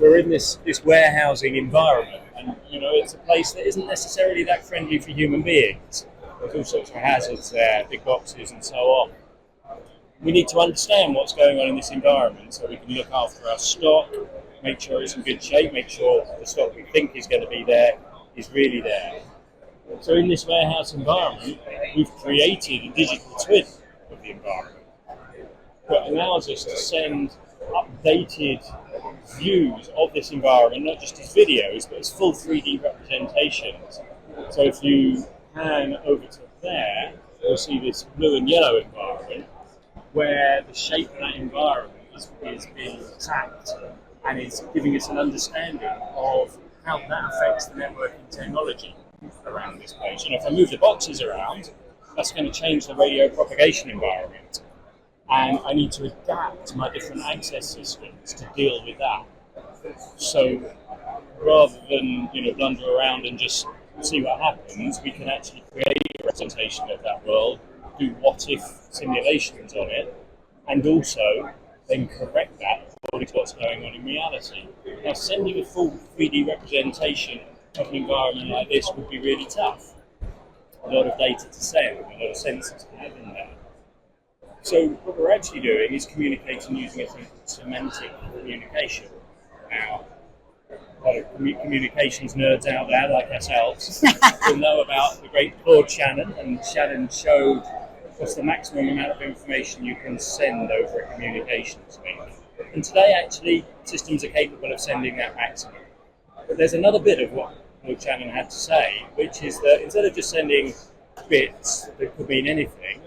we're in this warehousing environment, and it's a place that isn't necessarily that friendly for human beings. There's all sorts of hazards there, big boxes and so on. We need to understand what's going on in this environment so we can look after our stock, make sure it's in good shape, make sure the stock we think is going to be there is really there. So in this warehouse environment, we've created a digital twin of the environment that allows us to send updated views of this environment, not just as videos, but as full 3D representations. So if you pan over to there, you'll see this blue and yellow environment, where the shape of that environment is being tracked and is giving us an understanding of how that affects the networking technology around this place. If I move the boxes around, that's going to change the radio propagation environment. And I need to adapt to my different access systems to deal with that. So rather than blunder around and just see what happens, we can actually create a representation of that world, do what-if simulations on it, and also then correct that according to what's going on in reality. Now, sending a full 3D representation of an environment like this would be really tough. A lot of data to send, a lot of sensors to have in there. So what we're actually doing is communicating using a thing called semantic communication. Now, a lot of communications nerds out there like ourselves will know about the great Claude Shannon, and Shannon showed what's the maximum amount of information you can send over a communications link. And today, actually, systems are capable of sending that maximum. But there's another bit of what Claude Shannon had to say, which is that instead of just sending bits that could mean anything,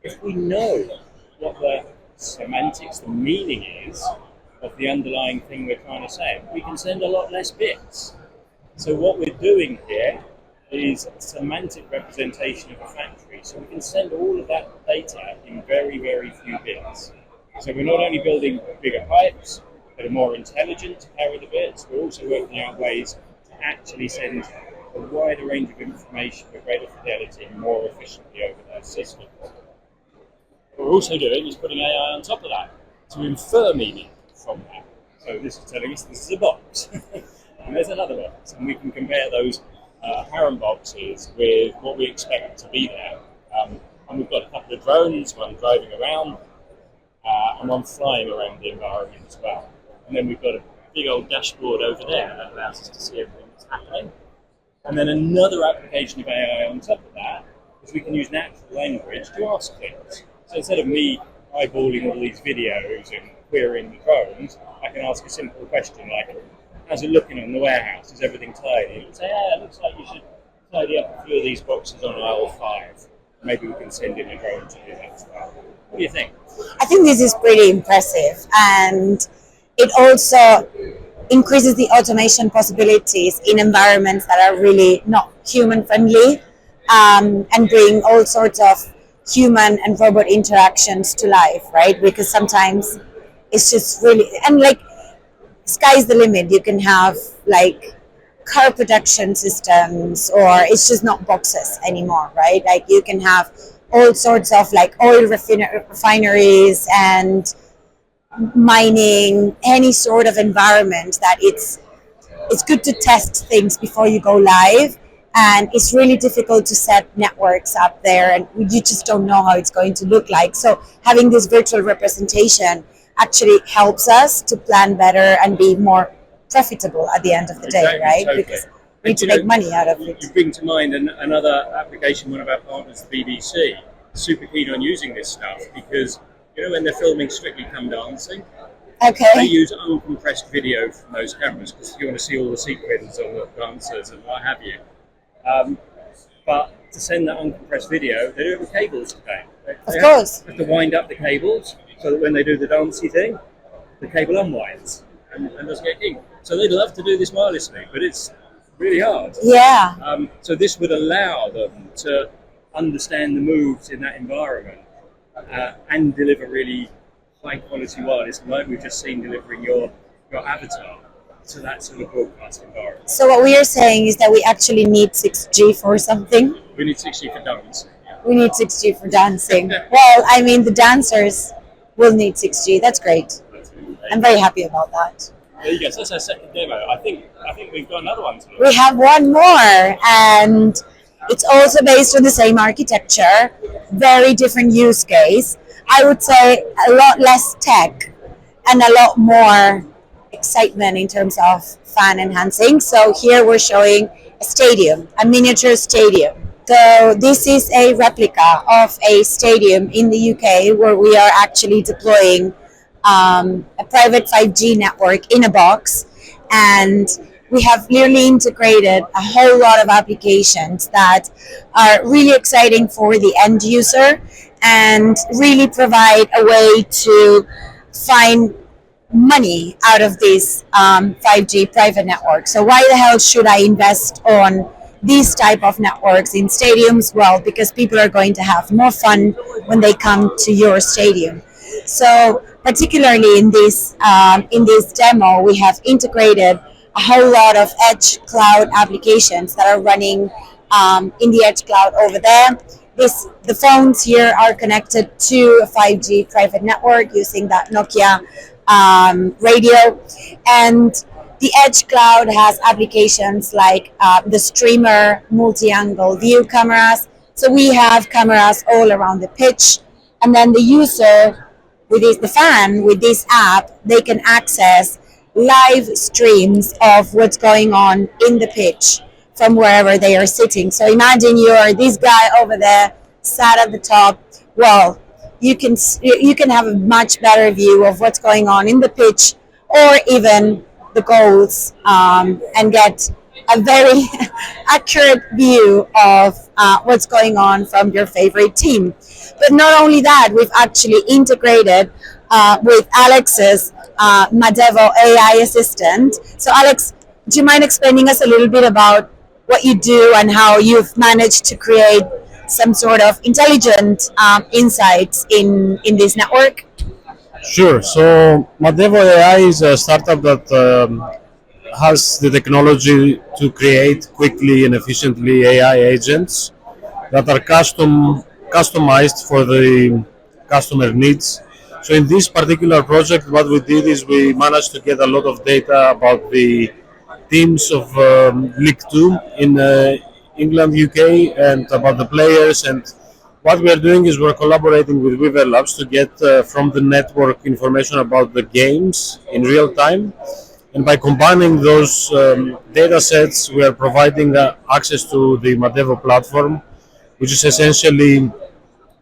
if we know what the semantics, the meaning is of the underlying thing we're trying to say, we can send a lot less bits. So what we're doing here is a semantic representation of a factory. So we can send all of that data in very, very few bits. So we're not only building bigger pipes that are more intelligent to carry the bits, we're also working out ways to actually send a wider range of information with greater fidelity and more efficiently over those systems. What we're also doing is putting AI on top of that to infer meaning from that. So this is telling us this is a box, and there's another box, and we can compare those Harem boxes with what we expect to be there. And we've got a couple of drones, one driving around and one flying around the environment as well. And then we've got a big old dashboard over there that allows us to see everything that's happening. And then another application of AI on top of that is we can use natural language to ask things. So instead of me eyeballing all these videos and querying the drones, I can ask a simple question like, how's it looking in the warehouse? Is everything tidy? And say, it looks like you should tidy up a few of these boxes on aisle 5. Maybe we can send in a drone to do that as well. What do you think? I think this is pretty impressive, and it also increases the automation possibilities in environments that are really not human friendly, and bring all sorts of human and robot interactions to life, right? Because sometimes it's just really, and like, sky's the limit. You can have like car production systems, or it's just not boxes anymore, right? Like you can have all sorts of like oil refineries and mining, any sort of environment that it's good to test things before you go live. And it's really difficult to set networks up there, and you just don't know how it's going to look like. So having this virtual representation actually helps us to plan better and be more profitable at the end of the day, right? Totally. Because we need to make money out of it. You bring to mind another application, one of our partners, the BBC, super keen on using this stuff because, when they're filming Strictly Come Dancing, they use uncompressed video from those cameras because you want to see all the sequins of the dancers and what have you. But to send that uncompressed video, they do it with cables today. They have to wind up the cables so that when they do the dancey thing, the cable unwinds and doesn't get kinked. So they'd love to do this wirelessly, but it's really hard. Yeah. So this would allow them to understand the moves in that environment and deliver really high quality wireless, like we've just seen delivering your avatar. So that sort of broadcast environment. So what we are saying is that we actually need 6G for something. We need 6G for dancing. We need 6G for dancing. Well, I mean, the dancers will need 6G. That's great. I'm very happy about that. There you go. So that's our second demo. I think we've got another one to look. We have one more, and it's also based on the same architecture, very different use case. I would say a lot less tech and a lot more excitement in terms of fan enhancing. So here we're showing a stadium, a miniature stadium. So this is a replica of a stadium in the UK where we are actually deploying a private 5G network in a box, and we have nearly integrated a whole lot of applications that are really exciting for the end user and really provide a way to find money out of this 5G private network. So why the hell should I invest on these type of networks in stadiums? Well, because people are going to have more fun when they come to your stadium. So particularly in this demo, we have integrated a whole lot of edge cloud applications that are running in the edge cloud over there. The phones here are connected to a 5G private network using that Nokia radio, and the edge cloud has applications like the streamer multi-angle view cameras. So we have cameras all around the pitch, and then the user the fan with this app, they can access live streams of what's going on in the pitch from wherever they are sitting. So imagine you're this guy over there sat at the top. Well, you can have a much better view of what's going on in the pitch or even the goals, and get a very accurate view of what's going on from your favorite team. But not only that, we've actually integrated with Alex's Madevo AI assistant. So Alex, do you mind explaining us a little bit about what you do and how you've managed to create some sort of intelligent insights in this network? Sure. So Madevo AI is a startup that has the technology to create quickly and efficiently AI agents that are customized for the customer needs. So in this particular project, what we did is we managed to get a lot of data about the teams of League Two in England, UK, and about the players. And what we are doing is we're collaborating with Weaver Labs to get from the network information about the games in real time. And by combining those data sets, we are providing access to the Madevo platform, which is essentially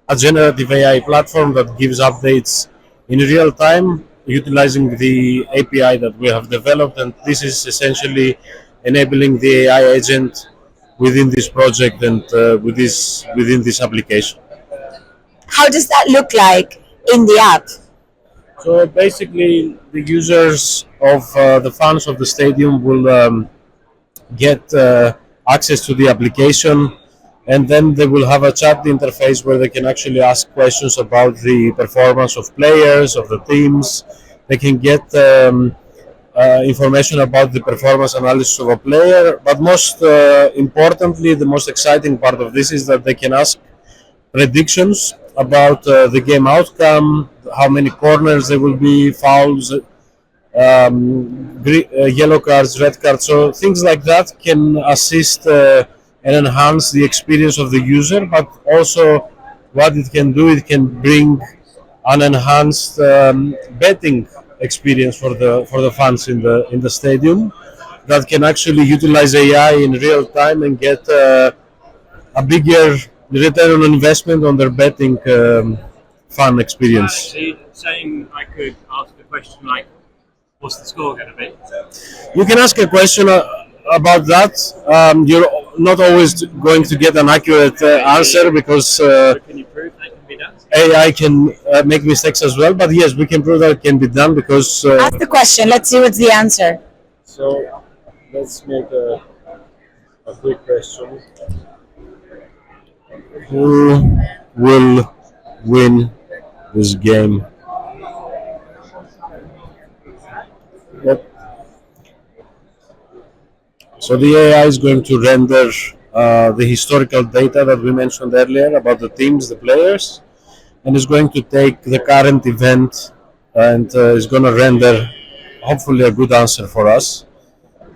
a generative AI platform that gives updates in real time, utilizing the API that we have developed. And this is essentially enabling the AI agent within this project and within this application. How does that look like in the app? So basically, the users of the fans of the stadium will get access to the application, and then they will have a chat interface where they can actually ask questions about the performance of players, of the teams. They can get information about the performance analysis of a player, but most importantly, the most exciting part of this is that they can ask predictions about the game outcome, how many corners there will be, fouls, yellow cards, red cards. So things like that can assist and enhance the experience of the user, but also what it can do, it can bring an enhanced betting experience for the fans in the stadium that can actually utilize AI in real time and get a bigger return on investment on their betting fan experience. So you're saying I could ask a question like, what's the score going to be? You can ask a question about that. You're not always going to get an accurate answer because Can you prove that can be done? AI can make mistakes as well. But yes, we can prove that it can be done because. Ask the question. Let's see what's the answer. So let's make a quick question. Who will win this game? Yep. So the AI is going to render the historical data that we mentioned earlier about the teams, the players, and is going to take the current event and is going to render hopefully a good answer for us.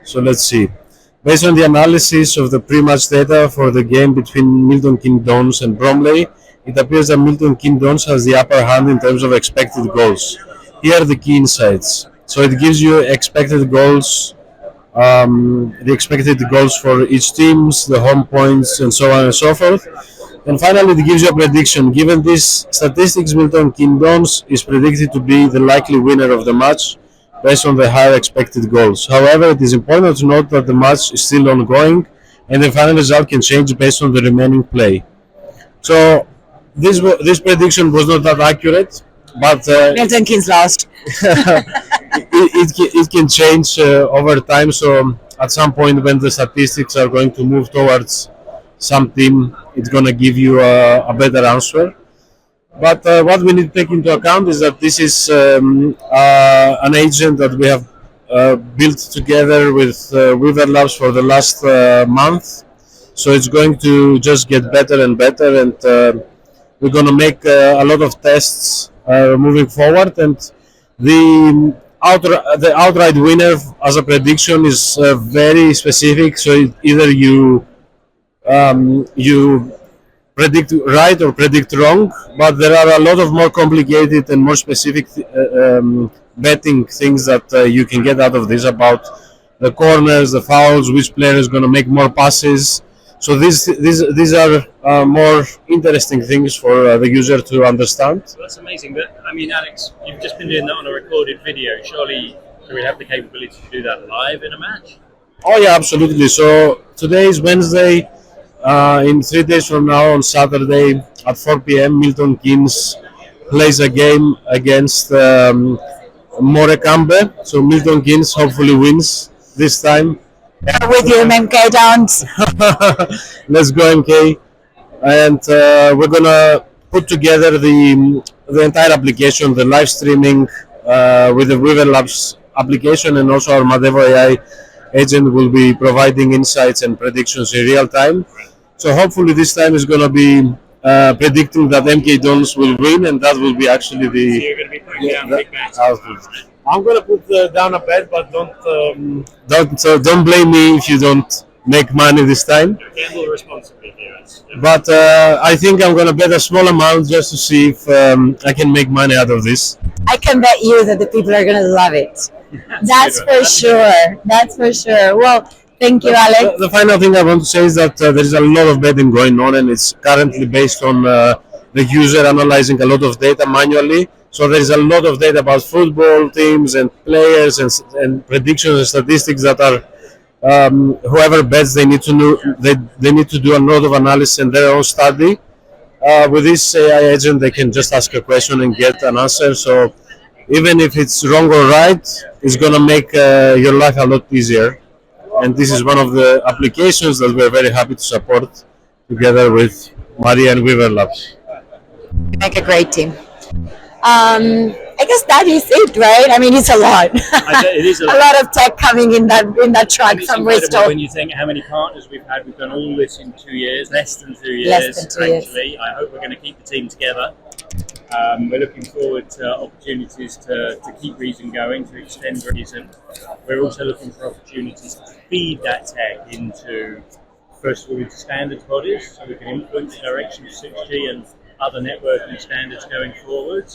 So let's see. Based on the analysis of the pre-match data for the game between Milton Keynes and Bromley, it appears that Milton Keynes has the upper hand in terms of expected goals. Here are the key insights. So it gives you expected goals, the expected goals for each teams, the home points, and so on and so forth. And finally, it gives you a prediction. Given these statistics, Milton Keynes is predicted to be the likely winner of the match based on the higher expected goals. However, it is important to note that the match is still ongoing and the final result can change based on the remaining play. So this prediction was not that accurate, but Milton Keynes lost. it can change over time. So at some point when the statistics are going to move towards some team, it's going to give you a better answer. But what we need to take into account is that this is an agent that we have built together with Weaver Labs for the last month. So it's going to just get better and better, and we're going to make a lot of tests moving forward. And the outright winner as a prediction is very specific. So either you predict right or predict wrong, but there are a lot of more complicated and more specific betting things that you can get out of this, about the corners, the fouls, which player is going to make more passes. So these are more interesting things for the user to understand. Well, that's amazing. But I mean, Alex, you've just been doing that on a recorded video. Surely we have the capability to do that live in a match? Oh yeah, absolutely. So today is Wednesday. In 3 days from now, on Saturday at 4 p.m., Milton Keynes plays a game against Morecambe. So Milton Keynes hopefully wins this time. With you, MK Downs. Let's go, MK. And we're gonna put together the entire application, the live streaming with the Weaver Labs application, and also our Madevo AI agent will be providing insights and predictions in real time. So hopefully this time is going to be predicting that MK Dons will win, and that will be actually the. So you're going to be putting down big bets. I'm going to put down a bet, but don't blame me if you don't make money this time. Gamble responsibly, viewers. But I think I'm going to bet a small amount just to see if I can make money out of this. I can bet you that the people are going to love it. That's for sure. That's for sure. Well, thank you, Alex. The final thing I want to say is that there is a lot of betting going on, and it's currently based on the user analyzing a lot of data manually. So there is a lot of data about football teams and players and predictions and statistics that are whoever bets, they need to know, they need to do a lot of analysis and their own study. With this AI agent, they can just ask a question and get an answer. So even if it's wrong or right, it's going to make your life a lot easier. And this is one of the applications that we're very happy to support together with Maria and Weaver Labs. You make a great team. I guess that is it, right? I mean, it's a lot. It is a lot of tech coming in that truck from Bristol. When you think how many partners we've had, we've done all this in 2 years, less than 2 years. Less than 2 years. Actually, I hope we're going to keep the team together. We're looking forward to opportunities to keep Reason going, to extend Reason. We're also looking for opportunities to feed that tech into, first of all, into standards bodies, so we can influence the direction of 6G and other networking standards going forward.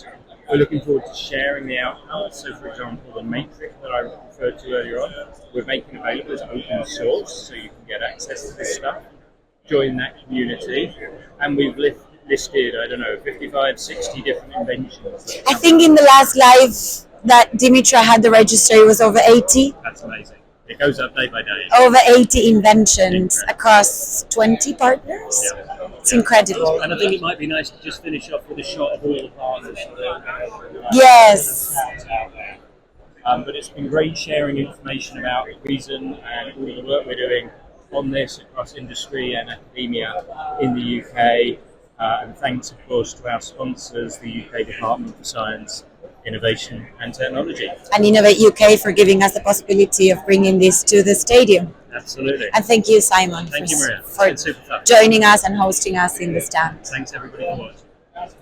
We're looking forward to sharing the outcomes. So, for example, the matrix that I referred to earlier on, we're making available as open source, so you can get access to this stuff, join that community, and we've listed, 55, 60 different inventions. I think in the last live that Dimitra had the register, it was over 80. That's amazing. It goes up day by day. Over 80 inventions across 20 partners. Yeah. It's incredible. And I think it might be nice to just finish off with a shot of all the partners. Yes. But it's been great sharing information about Reason and all of the work we're doing on this across industry and academia in the UK. And thanks, of course, to our sponsors, the UK Department for Science, Innovation and Technology. And Innovate UK for giving us the possibility of bringing this to the stadium. Absolutely. And thank you, Simon, Thank you, Maria. for It's super fun. joining us and hosting us in the stand. Thanks, everybody, for watching.